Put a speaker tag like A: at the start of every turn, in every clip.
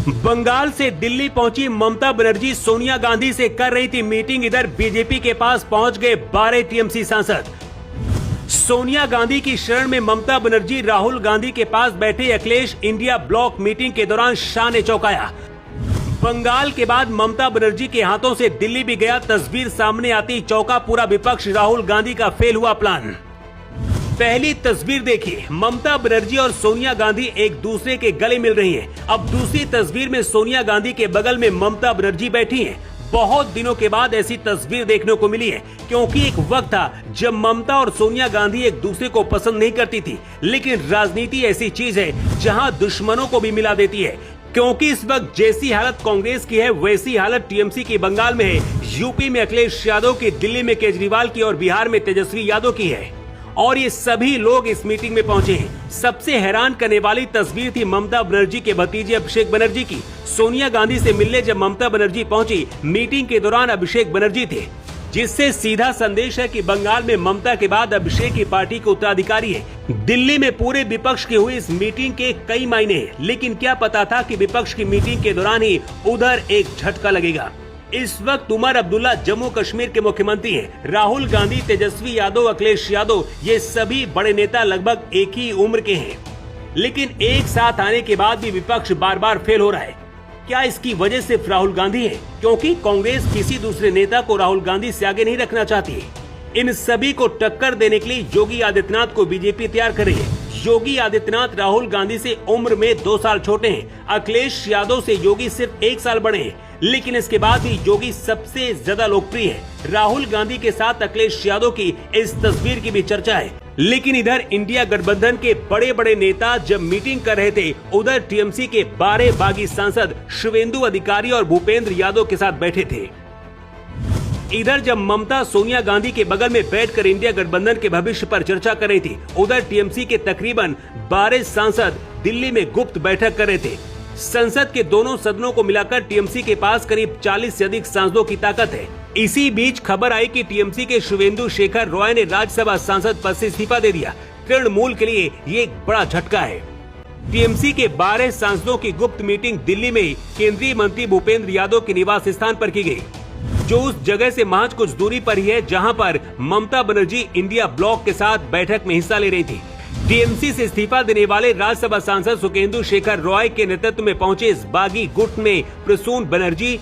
A: बंगाल से दिल्ली पहुंची ममता बनर्जी सोनिया गांधी से कर रही थी मीटिंग। इधर बीजेपी के पास पहुंच गए 12 टीएमसी सांसद। सोनिया गांधी की शरण में ममता बनर्जी राहुल गांधी के पास बैठे अखिलेश। इंडिया ब्लॉक मीटिंग के दौरान शाह ने चौंकाया। बंगाल के बाद ममता बनर्जी के हाथों से दिल्ली भी गया। तस्वीर सामने आती चौंका पूरा विपक्ष। राहुल गांधी का फेल हुआ प्लान। पहली तस्वीर देखिए, ममता बनर्जी और सोनिया गांधी एक दूसरे के गले मिल रही हैं। अब दूसरी तस्वीर में सोनिया गांधी के बगल में ममता बनर्जी बैठी हैं। बहुत दिनों के बाद ऐसी तस्वीर देखने को मिली है, क्योंकि एक वक्त था जब ममता और सोनिया गांधी एक दूसरे को पसंद नहीं करती थी। लेकिन राजनीति ऐसी चीज है जहां दुश्मनों को भी मिला देती है, क्योंकि इस वक्त जैसी हालत कांग्रेस की है वैसी हालत टीएमसी की बंगाल में है। यूपी में अखिलेश यादव की, दिल्ली में केजरीवाल की और बिहार में तेजस्वी यादव की है। और ये सभी लोग इस मीटिंग में पहुंचे हैं। सबसे हैरान करने वाली तस्वीर थी ममता बनर्जी के भतीजे अभिषेक बनर्जी की। सोनिया गांधी से मिलने जब ममता बनर्जी पहुंची, मीटिंग के दौरान अभिषेक बनर्जी थे, जिससे सीधा संदेश है कि बंगाल में ममता के बाद अभिषेक की पार्टी के उत्तराधिकारी है। दिल्ली में पूरे विपक्ष की हुई इस मीटिंग के कई मायने हैं, लेकिन क्या पता था कि विपक्ष की मीटिंग के दौरान ही उधर एक झटका लगेगा। इस वक्त उमर अब्दुल्ला जम्मू कश्मीर के मुख्यमंत्री हैं। राहुल गांधी, तेजस्वी यादव, अखिलेश यादव, ये सभी बड़े नेता लगभग एक ही उम्र के हैं। लेकिन एक साथ आने के बाद भी विपक्ष बार बार फेल हो रहा है। क्या इसकी वजह सिर्फ राहुल गांधी है? क्योंकि कांग्रेस किसी दूसरे नेता को राहुल गांधी से आगे नहीं रखना चाहती है। इन सभी को टक्कर देने के लिए योगी आदित्यनाथ को बीजेपी तैयार कर रही है। योगी आदित्यनाथ राहुल गांधी से उम्र में 2 साल छोटे हैं। अखिलेश यादव से योगी सिर्फ 1 साल बड़े हैं, लेकिन इसके बाद भी योगी सबसे ज्यादा लोकप्रिय है। राहुल गांधी के साथ अखिलेश यादव की इस तस्वीर की भी चर्चा है। लेकिन इधर इंडिया गठबंधन के बड़े बड़े नेता जब मीटिंग कर रहे थे, उधर टीएमसी के 12 बागी सांसद शुवेंदु अधिकारी और भूपेंद्र यादव के साथ बैठे थे। इधर जब ममता सोनिया गांधी के बगल में बैठकर इंडिया गठबंधन के भविष्य पर चर्चा कर रही थी, उधर टीएमसी के तकरीबन 12 सांसद दिल्ली में गुप्त बैठक कर रहे थे। संसद के दोनों सदनों को मिलाकर टीएमसी के पास करीब 40 से अधिक सांसदों की ताकत है। इसी बीच खबर आई कि टीएमसी के शुवेंदु शेखर रॉय ने राज्यसभा सांसद पद से इस्तीफा दे दिया। तृणमूल के लिए ये एक बड़ा झटका है। टीएमसी के 12 सांसदों की गुप्त मीटिंग दिल्ली में केंद्रीय मंत्री भूपेंद्र यादव के निवास स्थान पर की गई, जो उस जगह से महज कुछ दूरी पर ही है जहां पर ममता बनर्जी इंडिया ब्लॉक के साथ बैठक में हिस्सा ले रही थी। टीएमसी से इस्तीफा देने वाले राज्यसभा सांसद सुकेंदु शेखर रॉय के नेतृत्व में पहुंचे इस बागी गुट में प्रसून बनर्जी,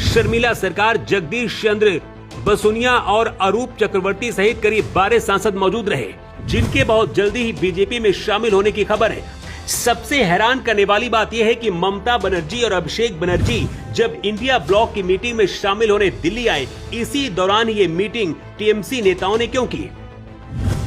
A: शर्मिला सरकार, जगदीश चंद्र बसुनिया और अरूप चक्रवर्ती सहित करीब 12 सांसद मौजूद रहे, जिनके बहुत जल्दी ही बीजेपी में शामिल होने की खबर है। सबसे हैरान करने वाली बात यह है कि ममता बनर्जी और अभिषेक बनर्जी जब इंडिया ब्लॉक की मीटिंग में शामिल होने दिल्ली आए, इसी दौरान ये मीटिंग टीएमसी नेताओं ने क्यों की?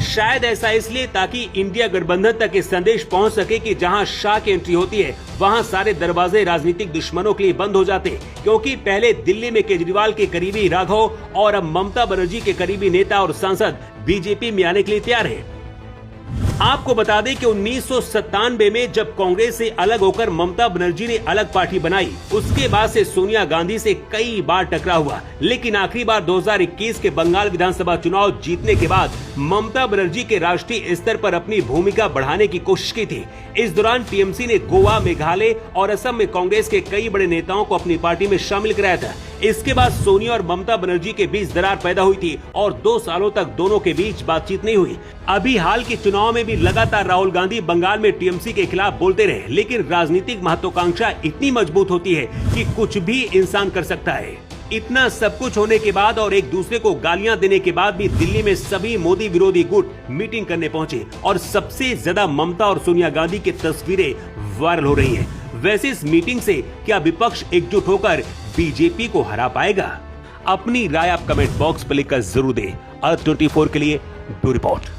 A: शायद ऐसा इसलिए ताकि इंडिया गठबंधन तक ये संदेश पहुंच सके कि जहां शाह की एंट्री होती है वहां सारे दरवाजे राजनीतिक दुश्मनों के लिए बंद हो जाते हैं, क्योंकि पहले दिल्ली में केजरीवाल के करीबी राघव और अब ममता बनर्जी के करीबी नेता और सांसद बीजेपी में आने के लिए तैयार है। आपको बता दें कि 1997 में जब कांग्रेस से अलग होकर ममता बनर्जी ने अलग पार्टी बनाई, उसके बाद से सोनिया गांधी से कई बार टकराव हुआ। लेकिन आखिरी बार 2021 के बंगाल विधानसभा चुनाव जीतने के बाद ममता बनर्जी के राष्ट्रीय स्तर पर अपनी भूमिका बढ़ाने की कोशिश की थी। इस दौरान टीएमसी ने गोवा, मेघालय और असम में कांग्रेस के कई बड़े नेताओं को अपनी पार्टी में शामिल कराया था। इसके बाद सोनिया और ममता बनर्जी के बीच दरार पैदा हुई थी और 2 सालों तक दोनों के बीच बातचीत नहीं हुई। अभी हाल के चुनाव में भी लगातार राहुल गांधी बंगाल में टीएमसी के खिलाफ बोलते रहे, लेकिन राजनीतिक महत्वाकांक्षा इतनी मजबूत होती है कि कुछ भी इंसान कर सकता है। इतना सब कुछ होने के बाद और एक दूसरे को गालियां देने के बाद भी दिल्ली में सभी मोदी विरोधी गुट मीटिंग करने पहुंचे और सबसे ज्यादा ममता और सोनिया गांधी की तस्वीरें वायरल हो रही हैं। वैसे इस मीटिंग से क्या विपक्ष एकजुट होकर बीजेपी को हरा पाएगा? अपनी राय आप कमेंट बॉक्स पर लिखकर जरूर दें। अर्थ 24 के लिए ब्यूरो रिपोर्ट।